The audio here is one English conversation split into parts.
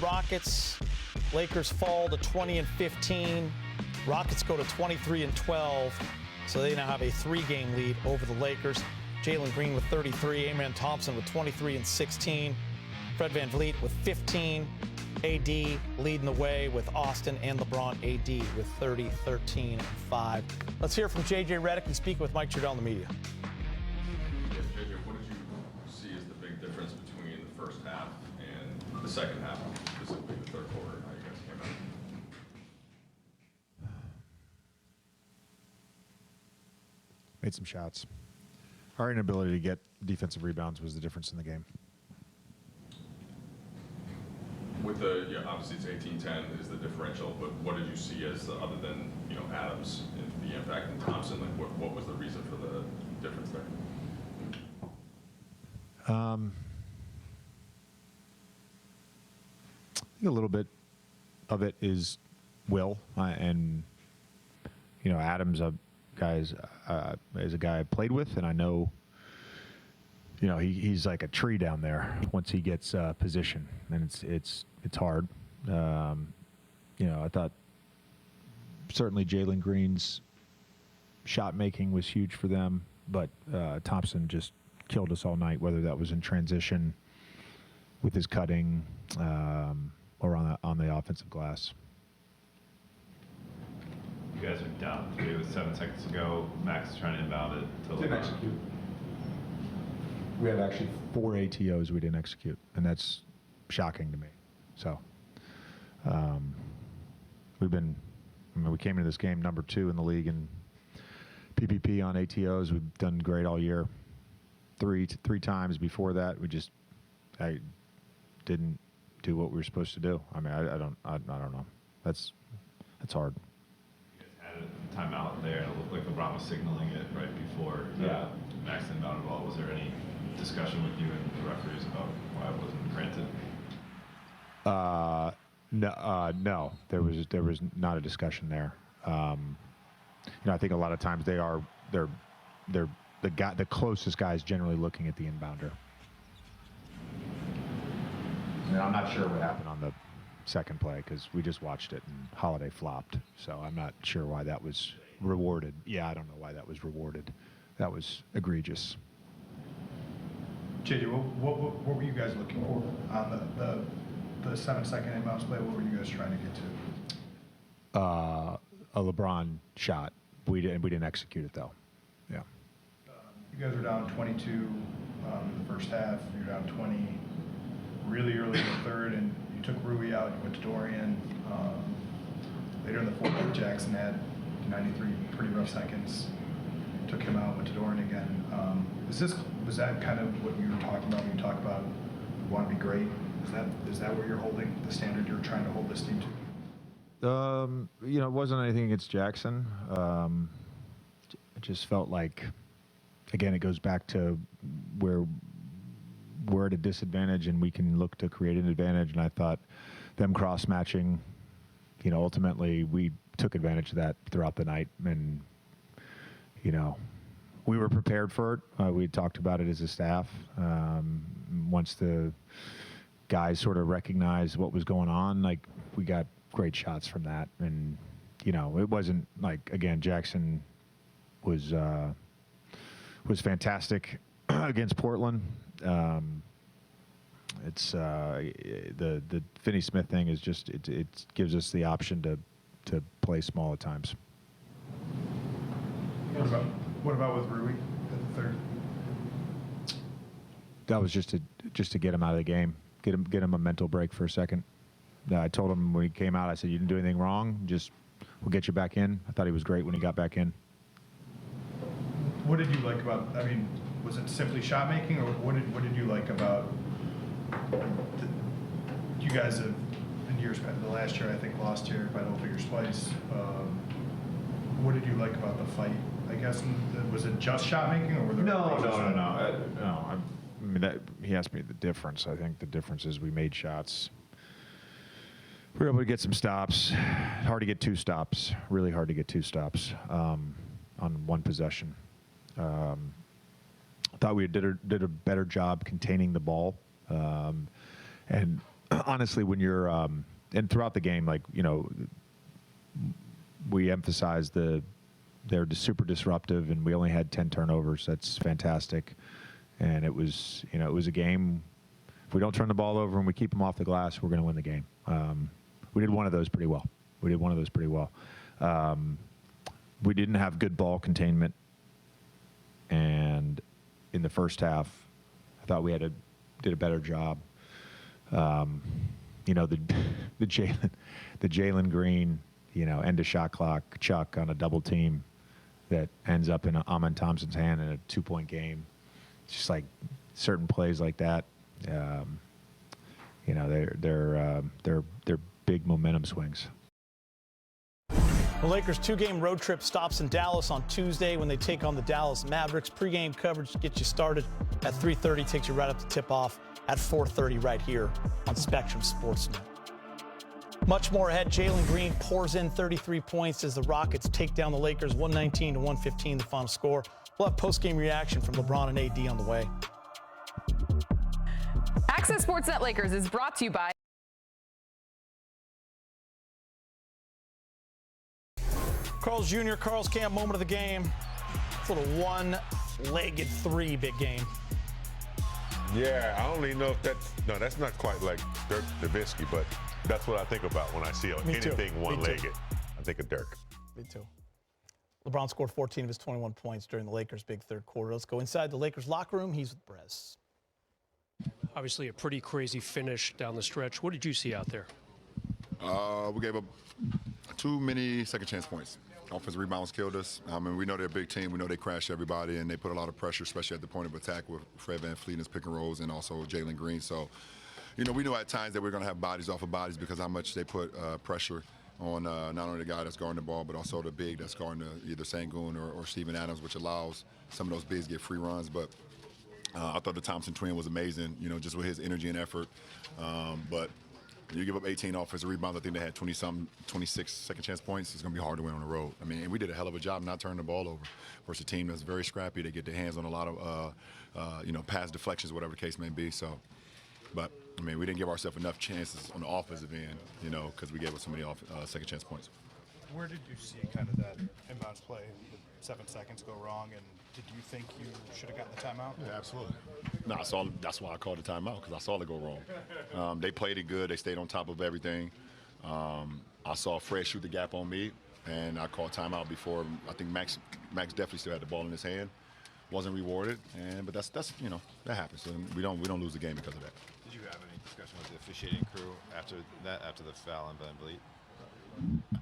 Rockets, Lakers fall to 20-15. Rockets go to 23-12. So they now have a 3-game lead over the Lakers. Jalen Green with 33, Amen Thompson with 23 and 16. Fred VanVleet with 15. AD leading the way with Austin and LeBron AD with 30, 13, and 5. Let's hear from JJ Redick and speak with Mike Trudell in the media. Yes, JJ, what did you see as the big difference between the first half and the second half, specifically the third quarter, how you guys came out? Made some shots. Our inability to get defensive rebounds was the difference in the game. With the, obviously it's 18-10 is the differential, but what did you see as the, other than, Adams, the impact, and Thompson, like what was the reason for the difference there? I think a little bit of it is will, and Adams, is a guy I played with, and I know, he's like a tree down there once he gets position, and it's hard. I thought certainly Jalen Green's shot making was huge for them, but Thompson just killed us all night, whether that was in transition with his cutting or on the offensive glass. You guys are down 3 with 7 seconds to go. Max is trying to inbound it. Didn't execute. We had actually 4 ATOs we didn't execute, and that's shocking to me. So we came into this game number 2 in the league in PPP on ATOs. We've done great all year. Three times before that, I didn't do what we were supposed to do. I mean, I don't know. That's hard. You guys had a timeout there. It looked like LeBron was signaling it right before Max inbounded ball. Was there any discussion with you and the referees about why it wasn't granted? No. There was not a discussion there. I think a lot of times they're the closest guys generally looking at the inbounder. And I'm not sure what happened on the second play because we just watched it and Holiday flopped. So I'm not sure why that was rewarded. Yeah, I don't know why that was rewarded. That was egregious. JJ, what were you guys looking for on the 7-second inbounds play? What were you guys trying to get to? A LeBron shot. We didn't execute it though. Yeah. You guys were down 22 in the first half. You're down 20 really early in the third, and you took Rui out. You went to Dorian. Later in the fourth, Jackson had 93 pretty rough seconds. Took him out. Went to Dorian again. Was that kind of what you were talking about when you talk about you want to be great? Is that where you're holding the standard you're trying to hold this team to? It wasn't anything against Jackson. It just felt like, again, it goes back to where we're at a disadvantage and we can look to create an advantage. And I thought them cross-matching, ultimately we took advantage of that throughout the night. And, we were prepared for it. We had talked about it as a staff. Once the guys sort of recognized what was going on, like we got great shots from that. And, it wasn't like, again, Jackson was fantastic against Portland. It's the Finney Smith thing is just it gives us the option to play small at times. What about with Rui at the third? That was just to get him out of the game, get him a mental break for a second. I told him when he came out, I said, "You didn't do anything wrong. We'll get you back in." I thought he was great when he got back in. What did you like about? I mean, was it simply shot making, or what did you like about? You guys have in years past. The last year, I think, lost here by double figures twice. What did you like about the fight? I guess was it just shot making, or were there? No. I mean, he asked me the difference. I think the difference is we made shots. We were able to get some stops. Hard to get 2 stops. Really hard to get 2 stops on one possession. I thought we did a better job containing the ball. And honestly, when you're and throughout the game, like, you know, we emphasized they're super disruptive, and we only had 10 turnovers. That's fantastic. And it was, you know, it was a game. If we don't turn the ball over and we keep them off the glass, we're going to win the game. We did one of those pretty well. We didn't have good ball containment, and in the first half, I thought we did a better job. You know, the Jalen Green, you know, end of shot clock chuck on a double team that ends up in Amen Thompson's hand in a 2-point game. It's just like certain plays like that. You know, they're big momentum swings. The Lakers' 2-game road trip stops in Dallas on Tuesday when they take on the Dallas Mavericks. Pre-game coverage gets you started at 3:30, takes you right up to tip-off at 4:30 right here on Spectrum Sportsnet. Much more ahead. Jalen Green pours in 33 points as the Rockets take down the Lakers 119-115, the final score. We'll have post-game reaction from LeBron and AD on the way. Access Sportsnet Lakers is brought to you by Carl's Jr., Carl's Camp, moment of the game. It's a little one-legged three, big game. Yeah, I don't even know if that's not quite like Dirk Nowitzki, but that's what I think about when I see anything one-legged. I think of Dirk. Me too. LeBron scored 14 of his 21 points during the Lakers' big third quarter. Let's go inside the Lakers locker room. He's with Brez. Obviously a pretty crazy finish down the stretch. What did you see out there? We gave up too many second chance points. Offensive rebounds killed us. And we know they're a big team. We know they crash everybody, and they put a lot of pressure, especially at the point of attack with Fred VanVleet and his pick and rolls, and also Jalen Green. So, you know, we knew at times that we are going to have bodies off of bodies because how much they put pressure on not only the guy that's guarding the ball, but also the big that's guarding either Sengun or Steven Adams, which allows some of those bigs to get free runs. But I thought the Thompson twin was amazing, you know, just with his energy and effort. But you give up 18 offensive rebounds. I think they had 26 second chance points. It's going to be hard to win on the road. I mean, and we did a hell of a job not turning the ball over versus a team that's very scrappy. They get their hands on a lot of, you know, pass deflections, whatever the case may be. So, but, I mean, we didn't give ourselves enough chances on the offensive end, you know, because we gave up so many second chance points. Where did you see kind of that inbounds play with 7 seconds go wrong, and did you think you should have gotten the timeout? Yeah, absolutely. No, that's why I called the timeout, because I saw it go wrong. They played it good. They stayed on top of everything. I saw Fred shoot the gap on me, and I called timeout before. I think Max definitely still had the ball in his hand. Wasn't rewarded, but that's you know, that happens. So we don't lose the game because of that. Did you have any discussion with the officiating crew after the foul on VanVleet?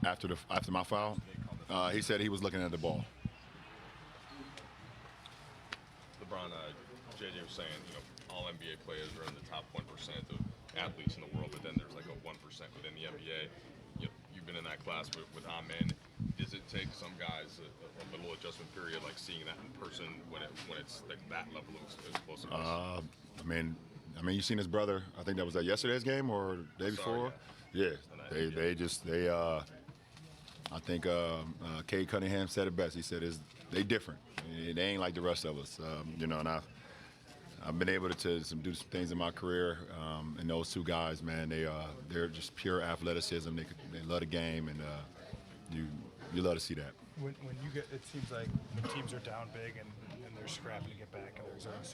After my foul, he said he was looking at the ball. LeBron, JJ was saying, you know, all NBA players are in the top 1% of athletes in the world, but then there's like a 1% within the NBA. You've been in that class with Amen. Does it take some guys a little adjustment period, like seeing that in person when it's like that level of explosiveness? I mean, you seen his brother. I think that was at yesterday's game or the day before. Yeah, I think Cade Cunningham said it best. He said they different. They ain't like the rest of us, you know. And I've been able to do some things in my career, and those two guys, man, they're just pure athleticism. They love the game, and you love to see that. When you get, it seems like when teams are down big and they're scrapping to get back, and there's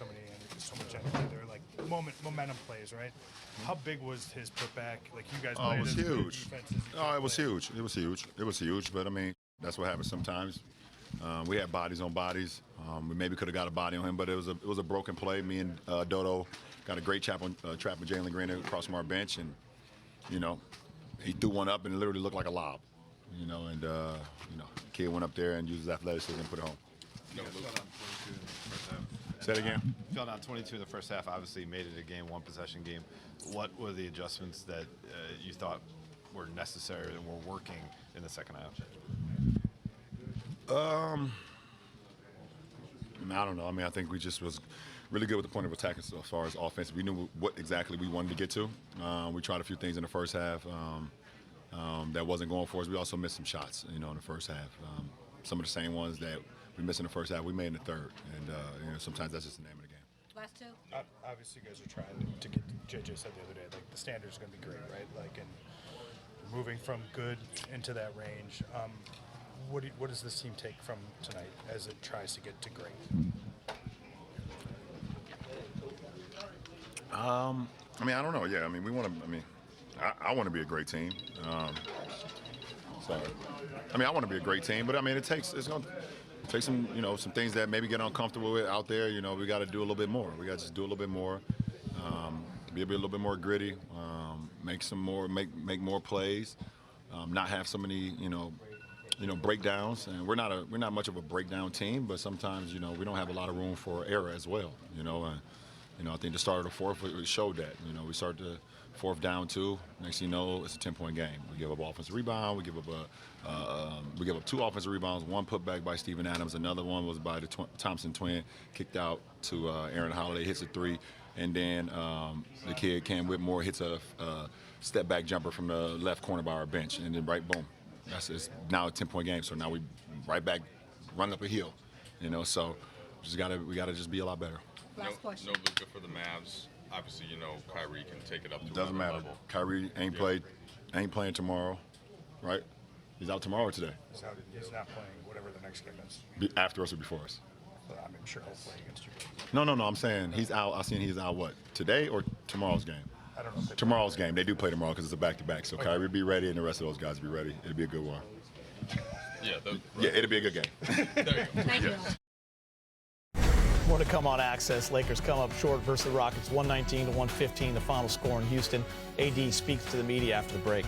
so much energy. They're like momentum plays, right? How big was his putback? Like you guys played it was huge. Oh, it was huge. It was huge. It was huge. But I mean, that's what happens sometimes. We had bodies on bodies. We maybe could have got a body on him, but it was a broken play. Me and Dodo got a great trap with Jalen Green across from our bench, and you know, he threw one up and it literally looked like a lob. You know, and you know, kid went up there and used his athleticism and put it home. Say it again. Fell down 22 in the first half. Obviously, made it a game, one possession game. What were the adjustments that you thought were necessary and were working in the second half? I don't know. I mean, I think we just was really good with the point of attack as far as offense. We knew what exactly we wanted to get to. We tried a few things in the first half that wasn't going for us. We also missed some shots, you know, in the first half. Some of the same ones that we missed in the first half, we made in the third. And, you know, sometimes that's just the name of the game. last two? Obviously, you guys are trying to get. JJ said the other day, like the standard's going to be great, right? Like, and moving from good into that range. What does this team take from tonight as it tries to get to great? I mean, I don't know. Yeah, I mean, we want to. I mean, I want to be a great team. So, I mean, I want to be a great team, but I mean, it's going to take some, some things that maybe get uncomfortable with out there. We got to do a little bit more. We got to just do a little bit more, be a little bit more gritty, make more plays, not have so many, breakdowns. And we're not much of a breakdown team, but sometimes, we don't have a lot of room for error as well. And, I think the start of the fourth, we showed that. We started the fourth down 2. Next thing you know, it's a 10-point game. We give up offensive rebound. We give up 2 offensive rebounds. 1 put back by Steven Adams. Another one was by the Thompson twin, kicked out to Aaron Holiday, hits a 3, and then the kid Cam Whitmore hits a step back jumper from the left corner by our bench, and then boom. It's now a 10-point game. So now we right back, run up a hill. So we gotta just be a lot better. Last question. No Luka for the Mavs. Obviously, Kyrie can take it up to Doesn't another matter. level. Kyrie ain't playing tomorrow, right? He's out tomorrow or today? He's not playing whatever the next game is. After us or before us? But I'm sure he'll play against you. No. I'm saying he's out. I seen he's out what? Today or tomorrow's game? I don't know if they Tomorrow's game. They do play tomorrow because it's a back-to-back. So Kyrie be ready and the rest of those guys be ready. It'll be a good one. Yeah, it'll be a good game. There you go. Thank you. More to come on Access. Lakers come up short versus the Rockets, 119-115, the final score in Houston. AD speaks to the media after the break.